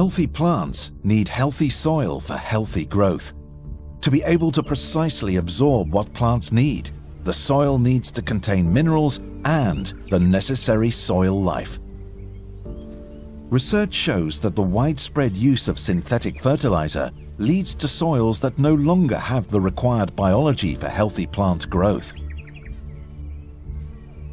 Healthy plants need healthy soil for healthy growth. To be able to precisely absorb what plants need, the soil needs to contain minerals and the necessary soil life. Research shows that the widespread use of synthetic fertilizer leads to soils that no longer have the required biology for healthy plant growth.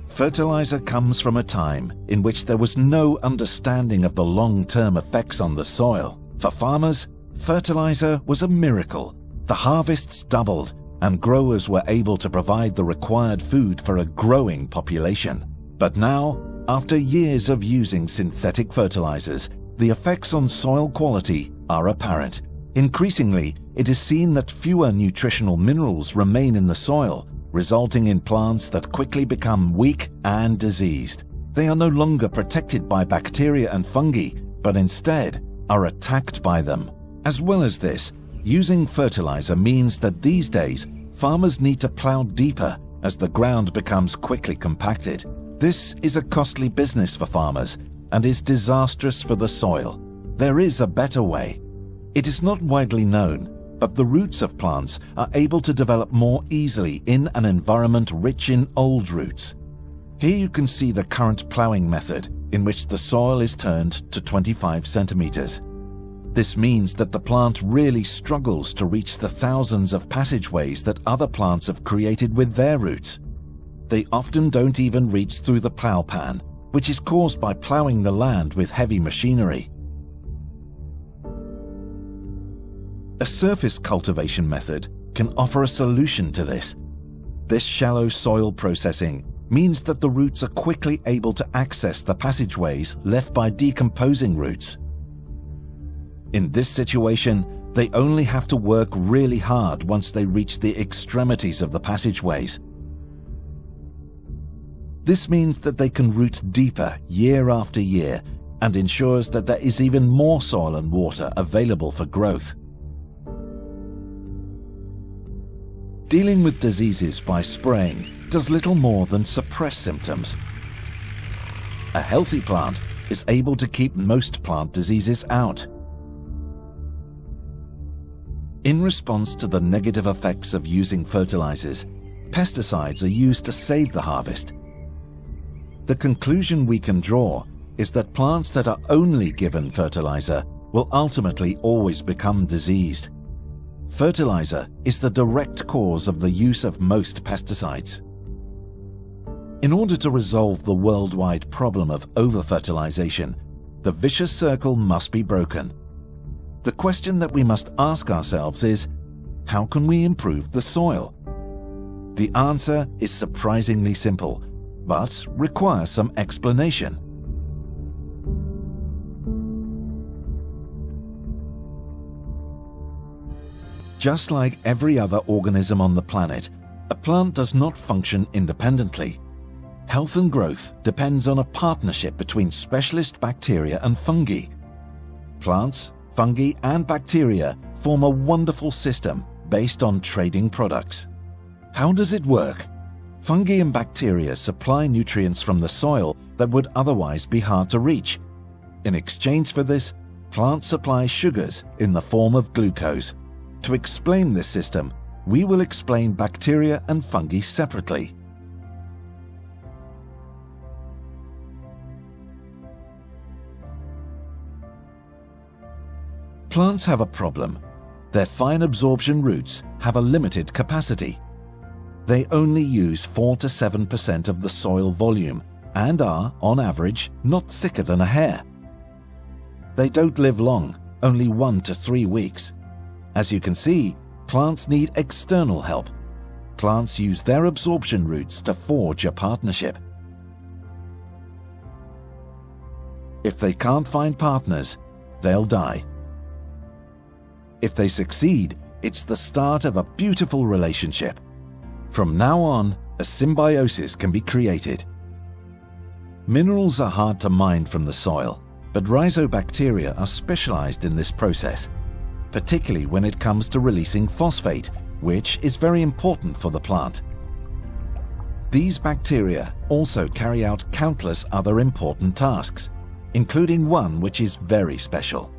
Fertilizer comes from a time in which there was no understanding of the long-term effects on the soil. For farmers, fertilizer was a miracle. The harvests doubled, and growers were able to provide the required food for a growing population. But now, after years of using synthetic fertilizers, the effects on soil quality are apparent. Increasingly, it is seen that fewer nutritional minerals remain in the soil, resulting in plants that quickly become weak and diseased. They are no longer protected by bacteria and fungi, but instead are attacked by them. As well as this, using fertilizer means that these days, farmers need to plow deeper as the ground becomes quickly compacted. This is a costly business for farmers and is disastrous for the soil. There is a better way. It is not widely known, but the roots of plants are able to develop more easily in an environment rich in old roots. Here you can see the current plowing method, in which the soil is turned to 25 centimeters. This means that the plant really struggles to reach the thousands of passageways that other plants have created with their roots. They often don't even reach through the plow pan, which is caused by plowing the land with heavy machinery. A surface cultivation method can offer a solution to this. This shallow soil processing means that the roots are quickly able to access the passageways left by decomposing roots. In this situation, they only have to work really hard once they reach the extremities of the passageways. This means that they can root deeper year after year and ensures that there is even more soil and water available for growth. Dealing with diseases by spraying does little more than suppress symptoms. A healthy plant is able to keep most plant diseases out. In response to the negative effects of using fertilizers, pesticides are used to save the harvest. The conclusion we can draw is that plants that are only given fertilizer will ultimately always become diseased. Fertilizer is the direct cause of the use of most pesticides. In order to resolve the worldwide problem of over-fertilization, the vicious circle must be broken. The question that we must ask ourselves is, how can we improve the soil? The answer is surprisingly simple, but requires some explanation. Just like every other organism on the planet, a plant does not function independently. Health and growth depends on a partnership between specialist bacteria and fungi. Plants, fungi, and bacteria form a wonderful system based on trading products. How does it work? Fungi and bacteria supply nutrients from the soil that would otherwise be hard to reach. In exchange for this, plants supply sugars in the form of glucose. To explain this system, we will explain bacteria and fungi separately. Plants have a problem. Their fine absorption roots have a limited capacity. They only use 4 to 7% of the soil volume and are, on average, not thicker than a hair. They don't live long, only 1 to 3 weeks. As you can see, plants need external help. Plants use their absorption roots to forge a partnership. If they can't find partners, they'll die. If they succeed, it's the start of a beautiful relationship. From now on, a symbiosis can be created. Minerals are hard to mine from the soil, but rhizobacteria are specialized in this process, particularly when it comes to releasing phosphate, which is very important for the plant. These bacteria also carry out countless other important tasks, including one which is very special.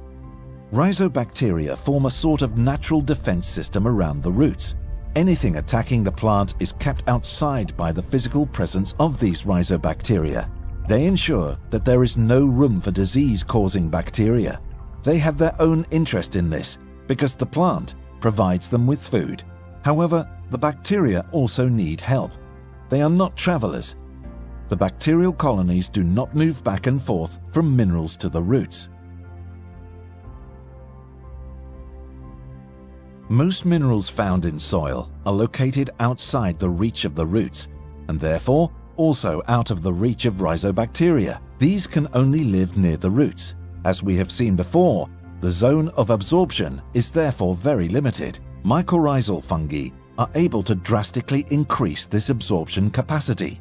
Rhizobacteria form a sort of natural defense system around the roots. Anything attacking the plant is kept outside by the physical presence of these rhizobacteria. They ensure that there is no room for disease-causing bacteria. They have their own interest in this because the plant provides them with food. However, the bacteria also need help. They are not travelers. The bacterial colonies do not move back and forth from minerals to the roots. Most minerals found in soil are located outside the reach of the roots, and therefore also out of the reach of rhizobacteria. These can only live near the roots. As we have seen before, the zone of absorption is therefore very limited. Mycorrhizal fungi are able to drastically increase this absorption capacity.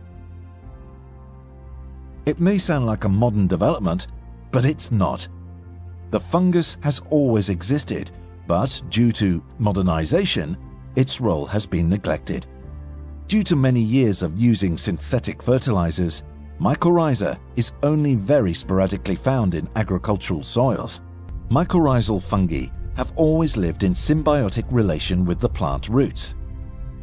It may sound like a modern development, but it's not. The fungus has always existed, but due to modernization, its role has been neglected. Due to many years of using synthetic fertilizers, mycorrhiza is only very sporadically found in agricultural soils. Mycorrhizal fungi have always lived in symbiotic relation with the plant roots.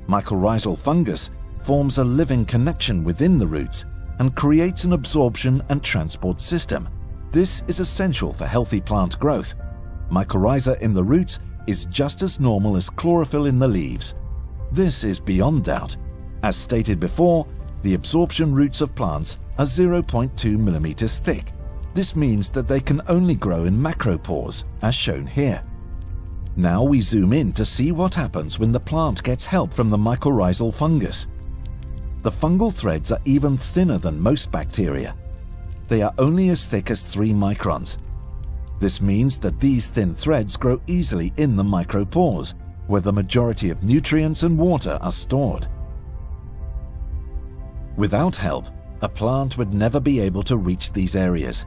Mycorrhizal fungus forms a living connection within the roots and creates an absorption and transport system. This is essential for healthy plant growth. Mycorrhiza in the roots is just as normal as chlorophyll in the leaves. This is beyond doubt. As stated before, the absorption roots of plants are 0.2 millimeters thick. This means that they can only grow in macropores, as shown here. Now we zoom in to see what happens when the plant gets help from the mycorrhizal fungus. The fungal threads are even thinner than most bacteria. They are only as thick as 3 microns. This means that these thin threads grow easily in the micropores, where the majority of nutrients and water are stored. Without help, a plant would never be able to reach these areas.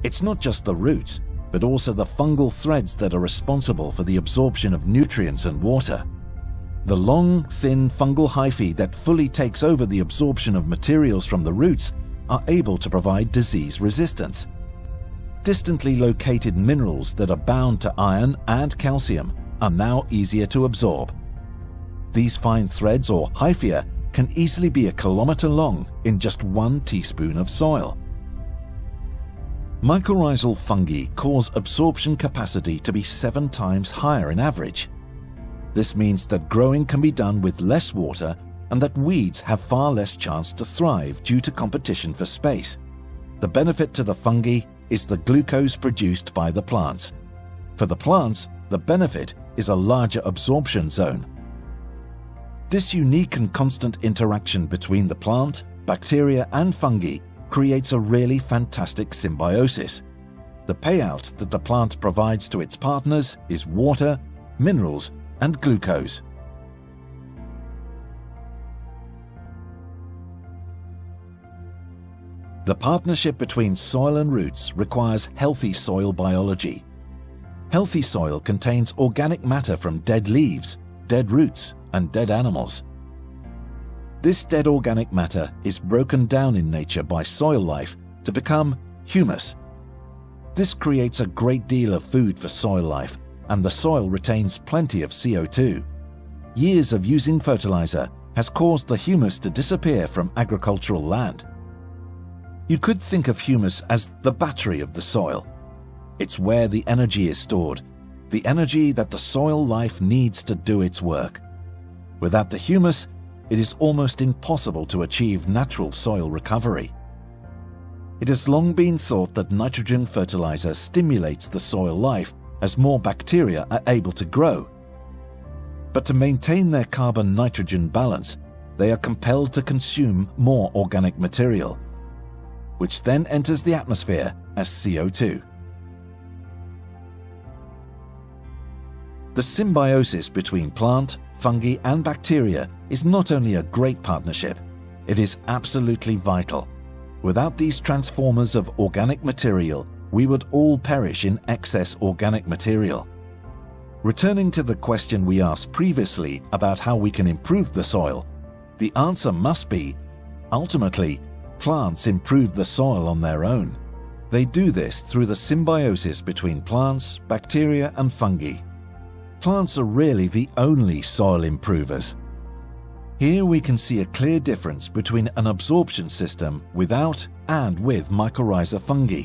It's not just the roots, but also the fungal threads that are responsible for the absorption of nutrients and water. The long, thin fungal hyphae that fully takes over the absorption of materials from the roots are able to provide disease resistance. Distantly located minerals that are bound to iron and calcium are now easier to absorb. These fine threads or hyphea can easily be a kilometer long in just 1 teaspoon of soil. Mycorrhizal fungi cause absorption capacity to be 7 times higher in average. This means that growing can be done with less water and that weeds have far less chance to thrive due to competition for space. The benefit to the fungi is the glucose produced by the plants. For the plants, the benefit is a larger absorption zone. This unique and constant interaction between the plant, bacteria and fungi creates a really fantastic symbiosis. The payout that the plant provides to its partners is water, minerals and glucose. The partnership between soil and roots requires healthy soil biology. Healthy soil contains organic matter from dead leaves, dead roots, and dead animals. This dead organic matter is broken down in nature by soil life to become humus. This creates a great deal of food for soil life, and the soil retains plenty of CO2. Years of using fertilizer has caused the humus to disappear from agricultural land. You could think of humus as the battery of the soil. It's where the energy is stored, the energy that the soil life needs to do its work. Without the humus, it is almost impossible to achieve natural soil recovery. It has long been thought that nitrogen fertilizer stimulates the soil life as more bacteria are able to grow. But to maintain their carbon-nitrogen balance, they are compelled to consume more organic material, which then enters the atmosphere as CO2. The symbiosis between plant, fungi and bacteria is not only a great partnership, it is absolutely vital. Without these transformers of organic material, we would all perish in excess organic material. Returning to the question we asked previously about how we can improve the soil, the answer must be, ultimately, plants improve the soil on their own. They do this through the symbiosis between plants, bacteria, and fungi. Plants are really the only soil improvers. Here we can see a clear difference between an absorption system without and with mycorrhiza fungi.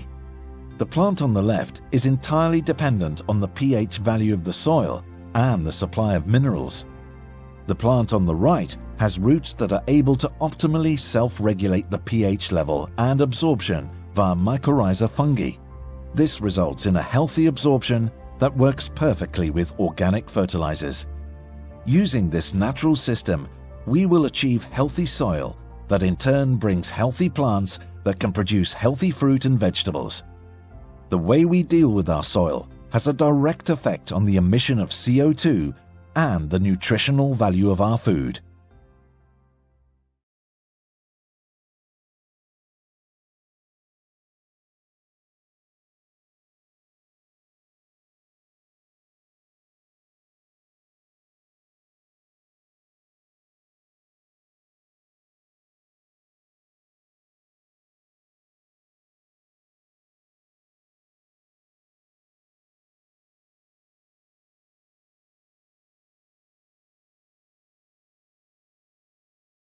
The plant on the left is entirely dependent on the pH value of the soil and the supply of minerals. The plant on the right has roots that are able to optimally self-regulate the pH level and absorption via mycorrhiza fungi. This results in a healthy absorption that works perfectly with organic fertilizers. Using this natural system, we will achieve healthy soil that in turn brings healthy plants that can produce healthy fruit and vegetables. The way we deal with our soil has a direct effect on the emission of CO2 and the nutritional value of our food.